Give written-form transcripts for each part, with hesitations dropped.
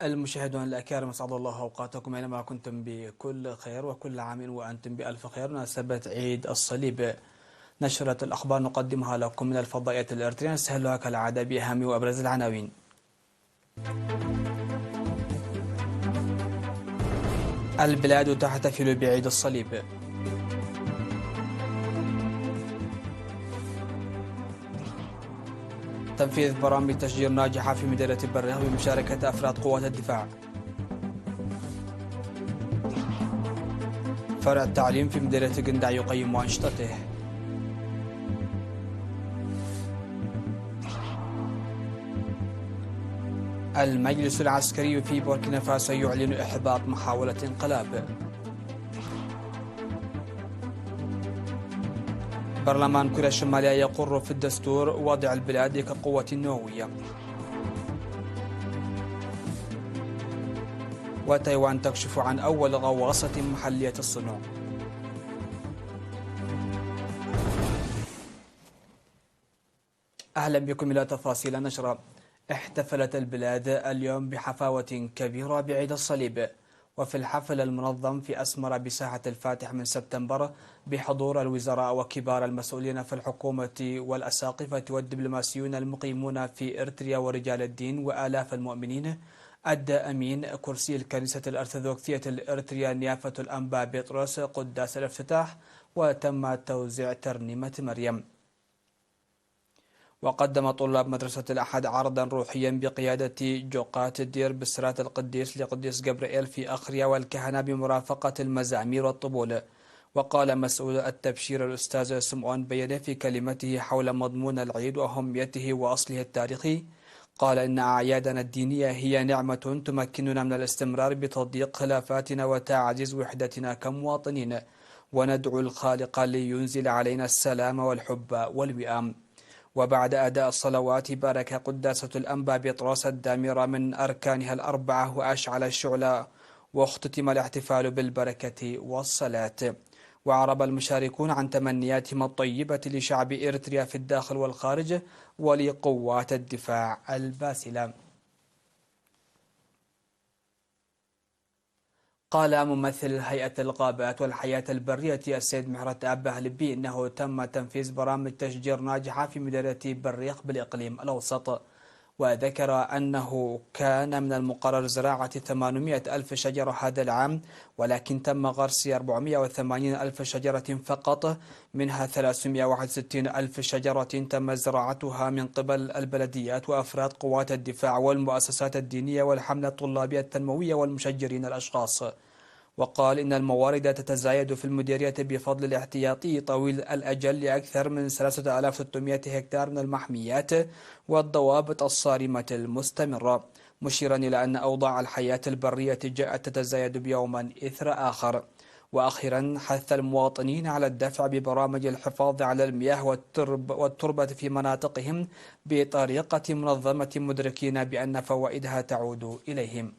المشاهدون الأكارم، أسعد الله أوقاتكم أينما كنتم بكل خير، وكل عام وأنتم بألف خير. مناسبة عيد الصليب نشرة الأخبار نقدمها لكم من الفضائية الإرترية، نستهلها كالعادة بأهم وأبرز العناوين. البلاد تحتفل بعيد الصليب. تنفيذ برامج تشجير ناجحة في مدينة بريغ بمشاركة أفراد قوات الدفاع. فرع التعليم في مدينة قندع يقيم أنشطته. المجلس العسكري في بوركينا فاسو يعلن إحباط محاولة انقلاب. برلمان كوريا الشمالية يقر في الدستور وضع البلاد كقوة نووية. وتايوان تكشف عن أول غواصة محلية الصنع. أهلا بكم إلى تفاصيل النشرة. احتفلت البلاد اليوم بحفاوة كبيرة بعيد الصليب، وفي الحفل المنظم في أسمر بساحة الفاتح من سبتمبر بحضور الوزراء وكبار المسؤولين في الحكومة والأساقفة والدبلوماسيون المقيمون في إرتريا ورجال الدين وآلاف المؤمنين، أدى أمين كرسي الكنيسة الأرثوذكسية الإرتريا نيافة الأنبا بطرس قداس الافتتاح، وتم توزيع ترنيمة مريم. وقدم طلاب مدرسة الأحد عرضا روحيا بقيادة جوقات الدير بسرات القديس لقديس جبرائيل في أخريا والكهنة بمرافقة المزامير والطبول. وقال مسؤول التبشير الأستاذ سمعون بينه في كلمته حول مضمون العيد وأهميته وأصله التاريخي، قال إن أعيادنا الدينية هي نعمة تمكننا من الاستمرار بتضييق خلافاتنا وتعزيز وحدتنا كمواطنين، وندعو الخالق لينزل علينا السلام والحب والوئام. وبعد أداء الصلوات بارك قداسة الأنبا بطرس الدامرة من أركانها الأربعة وأشعل الشعلة، واختتم الاحتفال بالبركة والصلاة. وعرب المشاركون عن تمنياتهم الطيبة لشعب إريتريا في الداخل والخارج ولقوات الدفاع الباسلة. قال ممثل هيئة الغابات والحياة البرية السيد محرت أبه هلبي إنه تم تنفيذ برامج تشجير ناجحة في مدينة بريق بالإقليم الأوسط، وذكر أنه كان من المقرر زراعة 800 ألف شجرة هذا العام، ولكن تم غرس 480 ألف شجرة فقط، منها 361 ألف شجرة تم زراعتها من قبل البلديات وأفراد قوات الدفاع والمؤسسات الدينية والحملة الطلابية التنموية والمشجرين الأشخاص. وقال إن الموارد تتزايد في المديرية بفضل الاحتياطي طويل الأجل لأكثر من 3600 هكتار من المحميات والضوابط الصارمة المستمرة، مشيرا إلى أن أوضاع الحياة البرية جاءت تتزايد بيوما إثر آخر. وأخيرا حث المواطنين على الدفع ببرامج الحفاظ على المياه والتربة في مناطقهم بطريقة منظمة، مدركين بأن فوائدها تعود إليهم.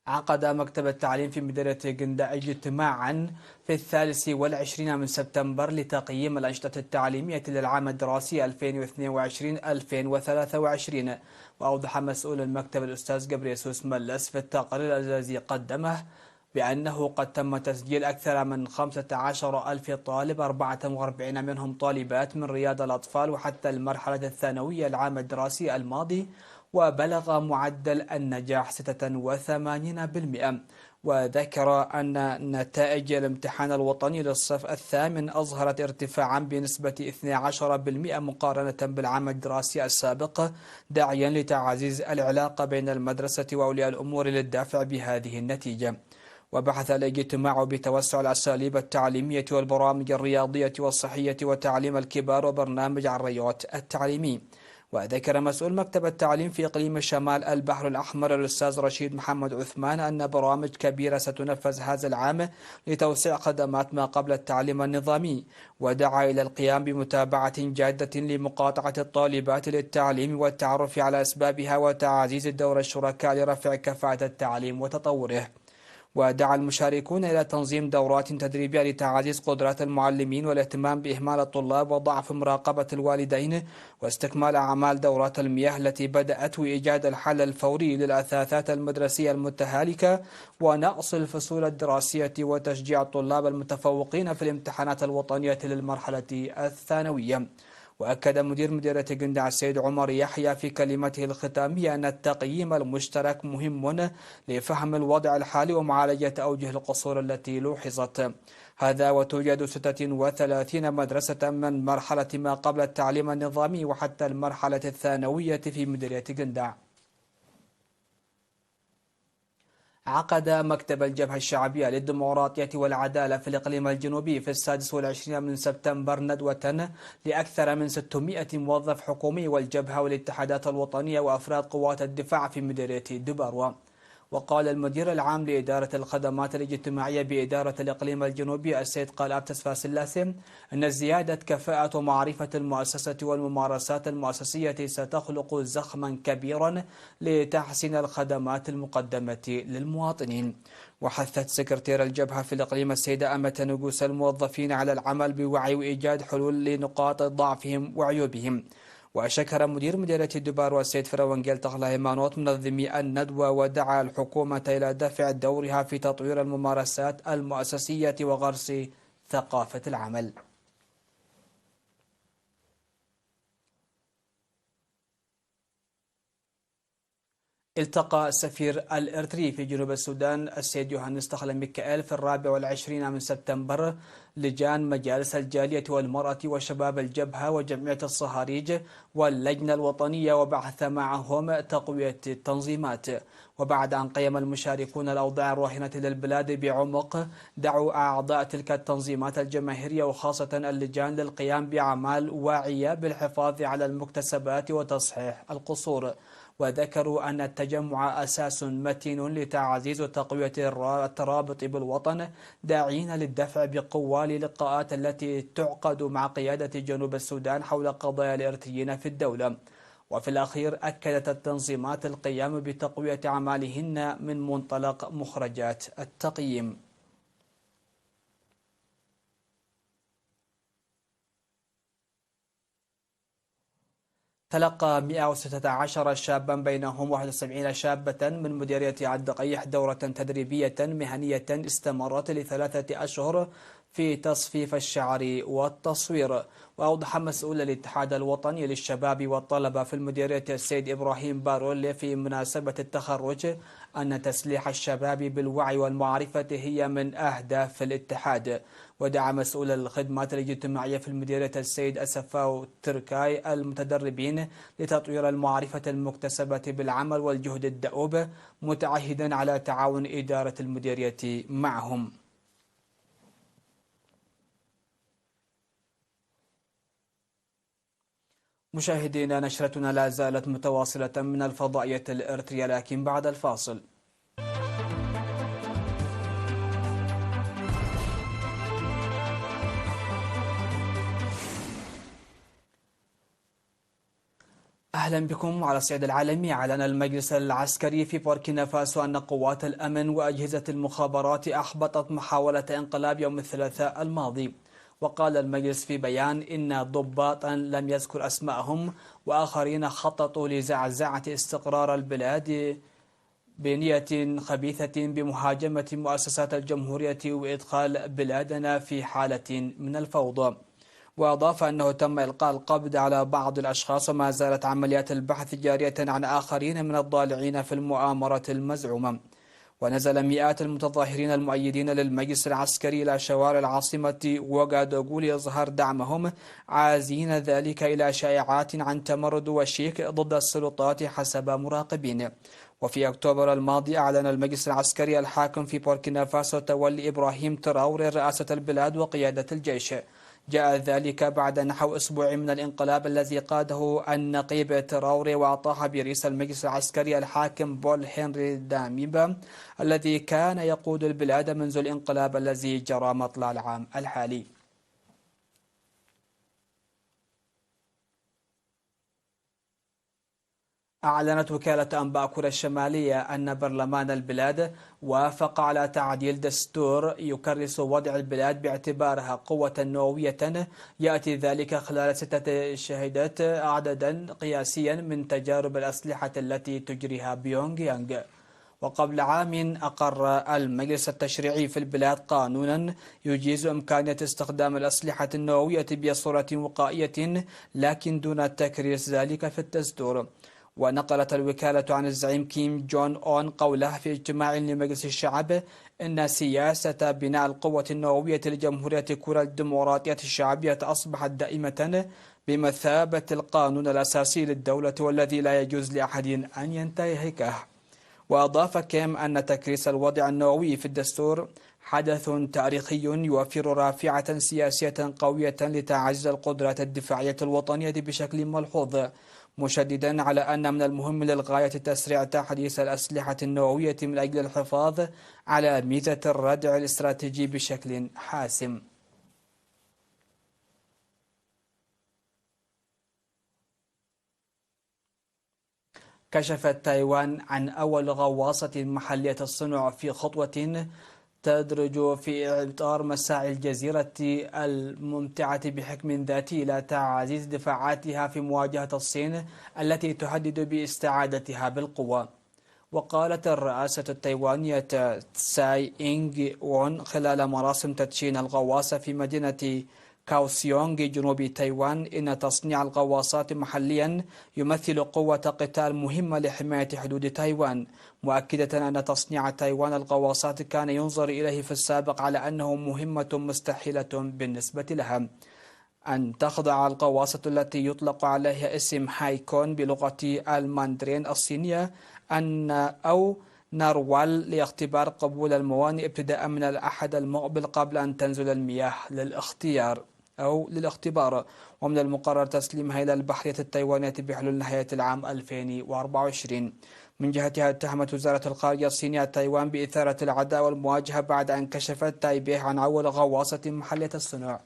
عقد مكتب التعليم في مدينة قندع اجتماعا في 23 من سبتمبر لتقييم الأنشطة التعليمية للعام الدراسي 2022-2023. وأوضح مسؤول المكتب الأستاذ جبريسوس ملس في التقرير الذي قدمه بأنه قد تم تسجيل أكثر من 15 ألف طالب، 44 منهم طالبات من رياض الأطفال وحتى المرحلة الثانوية العام الدراسي الماضي، وبلغ معدل النجاح 86%. وذكر أن نتائج الامتحان الوطني للصف الثامن أظهرت ارتفاعا بنسبة 12% مقارنة بالعام الدراسي السابق، داعيا لتعزيز العلاقة بين المدرسة وأولياء الأمور للدافع بهذه النتيجة. وبحث الاجتماع بتوسع الأساليب التعليمية والبرامج الرياضية والصحية وتعليم الكبار وبرنامج عريوت التعليمي. وذكر مسؤول مكتب التعليم في إقليم شمال البحر الأحمر الأستاذ رشيد محمد عثمان أن برامج كبيرة ستنفذ هذا العام لتوسيع خدمات ما قبل التعليم النظامي، ودعا إلى القيام بمتابعة جادة لمقاطعة الطالبات للتعليم والتعرف على أسبابها وتعزيز دور الشركاء لرفع كفاءة التعليم وتطوره. ودعا المشاركون إلى تنظيم دورات تدريبية لتعزيز قدرات المعلمين والاهتمام بإهمال الطلاب وضعف مراقبة الوالدين واستكمال أعمال دورات المياه التي بدأت وإيجاد الحل الفوري للأثاثات المدرسية المتهالكة ونقص الفصول الدراسية وتشجيع الطلاب المتفوقين في الامتحانات الوطنية للمرحلة الثانوية. وأكد مدير مديرية قندع السيد عمر يحيى في كلمته الختامية أن التقييم المشترك مهم لفهم الوضع الحالي ومعالجة أوجه القصور التي لوحظت. هذا وتوجد 36 مدرسة من مرحلة ما قبل التعليم النظامي وحتى المرحلة الثانوية في مديرية قندع. عقد مكتب الجبهة الشعبية للديمقراطية والعدالة في الإقليم الجنوبي في 26 من سبتمبر ندوة لأكثر من 600 موظف حكومي والجبهة والاتحادات الوطنية وأفراد قوات الدفاع في مديرية دباروا. وقال المدير العام لإدارة الخدمات الاجتماعية بإدارة الإقليم الجنوبي السيد قلابتس فاسلاسي أن زيادة كفاءة ومعرفة المؤسسة والممارسات المؤسسية ستخلق زخما كبيرا لتحسين الخدمات المقدمة للمواطنين. وحثت سكرتير الجبهة في الإقليم السيدة أمة نقوس الموظفين على العمل بوعي وإيجاد حلول لنقاط ضعفهم وعيوبهم. وشكر مدير مديرية دباروا السيد فروانجيل تغلا هيمانوت منظمي الندوة ودعا الحكومة إلى دفع دورها في تطوير الممارسات المؤسسية وغرس ثقافة العمل. التقى سفير الإريتري في جنوب السودان السيد يوهانس تخلا ميكائيل في 24 من سبتمبر لجان مجالس الجالية والمرأة وشباب الجبهة وجمعية الصهاريج واللجنة الوطنية وبحث معهم تقوية التنظيمات. وبعد أن قيم المشاركون الأوضاع الراهنة للبلاد بعمق دعوا أعضاء تلك التنظيمات الجماهيرية وخاصة اللجان للقيام بأعمال واعية بالحفاظ على المكتسبات وتصحيح القصور. وذكروا أن التجمع أساس متين لتعزيز وتقوية الترابط بالوطن داعين للدفع بقوة للقاءات التي تعقد مع قيادة جنوب السودان حول قضايا الإرثيين في الدولة. وفي الأخير أكدت التنظيمات القيام بتقوية أعمالهن من منطلق مخرجات التقييم. تلقى 116 شابا بينهم 71 شابة من مديرية الدقيح دورة تدريبية مهنية استمرت ل3 أشهر في تصفيف الشعر والتصوير. وأوضح مسؤول الاتحاد الوطني للشباب والطلبة في المديرية السيد إبراهيم بارول في مناسبة التخرج أن تسليح الشباب بالوعي والمعرفة هي من أهداف الاتحاد. ودعا مسؤول الخدمات الاجتماعية في المديرية السيد أسفاو تركاي المتدربين لتطوير المعرفة المكتسبة بالعمل والجهد الدؤوب متعهدا على تعاون إدارة المديرية معهم. مشاهدينا نشرتنا لا زالت متواصلة من الفضائية الإريترية لكن بعد الفاصل. أهلا بكم. على الصعيد العالمي أعلن المجلس العسكري في بوركينا فاسو أن قوات الأمن وأجهزة المخابرات أحبطت محاولة انقلاب يوم الثلاثاء الماضي. وقال المجلس في بيان إن ضباطا لم يذكر أسماءهم وآخرين خططوا لزعزعة استقرار البلاد بنية خبيثة بمهاجمة مؤسسات الجمهورية وإدخال بلادنا في حالة من الفوضى. وأضاف أنه تم إلقاء القبض على بعض الأشخاص وما زالت عمليات البحث جارية عن آخرين من الضالعين في المؤامرة المزعومة. ونزل مئات المتظاهرين المؤيدين للمجلس العسكري إلى شوارع العاصمة وغادوغو لإظهار دعمهم عازين ذلك إلى شائعات عن تمرد وشيك ضد السلطات حسب مراقبين. وفي أكتوبر الماضي أعلن المجلس العسكري الحاكم في بوركينا فاسو تولي إبراهيم تراوري رئاسة البلاد وقيادة الجيش. جاء ذلك بعد نحو أسبوع من الانقلاب الذي قاده النقيب تراوري وأطاح برئيس المجلس العسكري الحاكم بول هنري داميبا الذي كان يقود البلاد منذ الانقلاب الذي جرى مطلع العام الحالي. أعلنت وكالة أنباء كوريا الشمالية أن برلمان البلاد وافق على تعديل دستور يكرس وضع البلاد باعتبارها قوة نووية، يأتي ذلك خلال 6 شهادات عددا قياسيا من تجارب الأسلحة التي تجريها بيونغ يانغ. وقبل عام أقر المجلس التشريعي في البلاد قانونا يجيز إمكانية استخدام الأسلحة النووية بصورة وقائية، لكن دون تكريس ذلك في الدستور. ونقلت الوكالة عن الزعيم كيم جون أون قوله في اجتماع لمجلس الشعب إن سياسة بناء القوة النووية لجمهورية كوريا الديمقراطية الشعبية أصبحت دائمة بمثابة القانون الأساسي للدولة، والذي لا يجوز لأحد أن ينتهكه. وأضاف كيم أن تكريس الوضع النووي في الدستور حدث تاريخي يوفر رافعة سياسية قوية لتعزيز القدرات الدفاعية الوطنية بشكل ملحوظ، مشددا على أن من المهم للغاية تسريع تحديث الأسلحة النووية من أجل الحفاظ على ميزة الردع الاستراتيجي بشكل حاسم. كشفت تايوان عن أول غواصة محلية الصنع في خطوة تدرج في إطار مساعي الجزيرة الممتعة بحكم ذاتي إلى تعزيز دفاعاتها في مواجهة الصين التي تهدد باستعادتها بالقوة. وقالت الرئاسة التايوانية تساي إنغ وون خلال مراسم تدشين الغواصة في مدينة كاوسيونغ جنوب تايوان إن تصنيع الغواصات محليا يمثل قوة قتال مهمة لحماية حدود تايوان، مؤكدة أن تصنيع تايوان الغواصات كان ينظر إليه في السابق على أنه مهمة مستحيلة بالنسبة لها. أن تخضع الغواصة التي يطلق عليها اسم هايكون بلغة الماندرين الصينية أو ناروال لاختبار قبول الموانئ ابتداء من الأحد المقبل قبل أن تنزل المياه للاختبار، ومن المقرر تسليمها إلى البحرية التايوانية بحلول نهاية العام 2024. من جهتها اتهمت وزارة الخارجية الصينية تايوان بإثارة العداء والمواجهة بعد أن كشفت تايبيه عن أول غواصة محلية الصنع.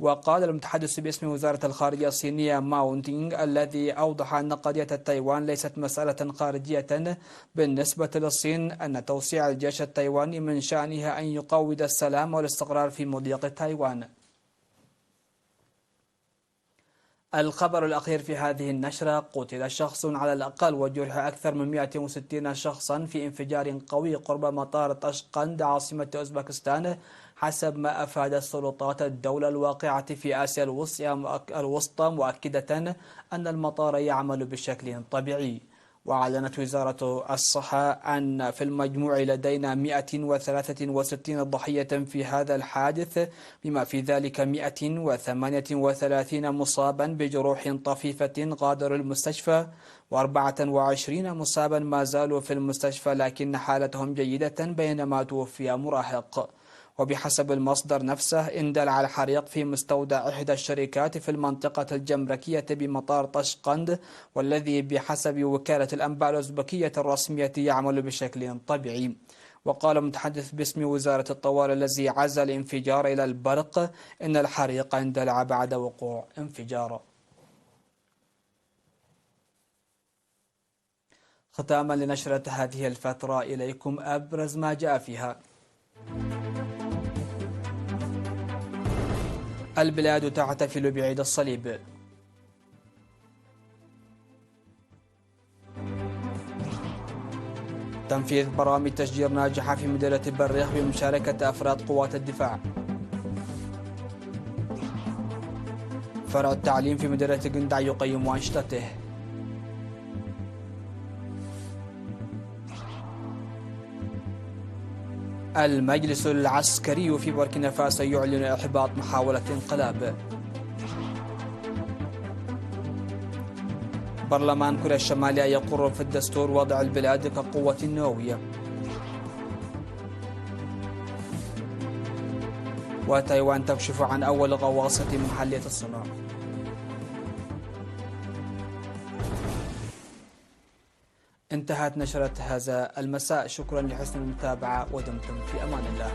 وقال المتحدث باسم وزارة الخارجية الصينية ماو نينغ الذي أوضح أن قضية تايوان ليست مسألة خارجية بالنسبة للصين، أن توسيع الجيش التايواني من شأنها أن يقوض السلام والاستقرار في مضيق تايوان. الخبر الأخير في هذه النشرة: قتل شخص على الأقل وجرح أكثر من 160 شخصا في انفجار قوي قرب مطار طشقند عاصمة أوزبكستان، حسب ما أفادت سلطات الدولة الواقعة في آسيا الوسطى، مؤكدة أن المطار يعمل بشكل طبيعي. وأعلنت وزارة الصحة أن في المجموع لدينا 163 ضحية في هذا الحادث، بما في ذلك 138 مصابا بجروح طفيفة غادروا المستشفى، و24 مصابا ما زالوا في المستشفى لكن حالتهم جيدة، بينما توفي مراهق. وبحسب المصدر نفسه اندلع الحريق في مستودع إحدى الشركات في المنطقة الجمركية بمطار طشقند، والذي بحسب وكالة الأنباء الأوزبكية الرسمية يعمل بشكل طبيعي. وقال متحدث باسم وزارة الطوارئ الذي عزى الانفجار إلى البرق إن الحريق اندلع بعد وقوع انفجار. ختاما لنشرة هذه الفترة إليكم أبرز ما جاء فيها. البلاد تحتفل بعيد الصليب. تنفيذ برامج تشجير ناجحة في مدينة بريخ بمشاركة أفراد قوات الدفاع. فرع التعليم في مدينة قندع يقيم أنشطته. المجلس العسكري في بوركينا فاسو يعلن إحباط محاولة انقلاب. برلمان كوريا الشمالية يقر في الدستور وضع البلاد كقوة نووية. وتايوان تكشف عن أول غواصة محلية الصنع. انتهت نشرة هذا المساء، شكرا لحسن المتابعة ودمتم في أمان الله.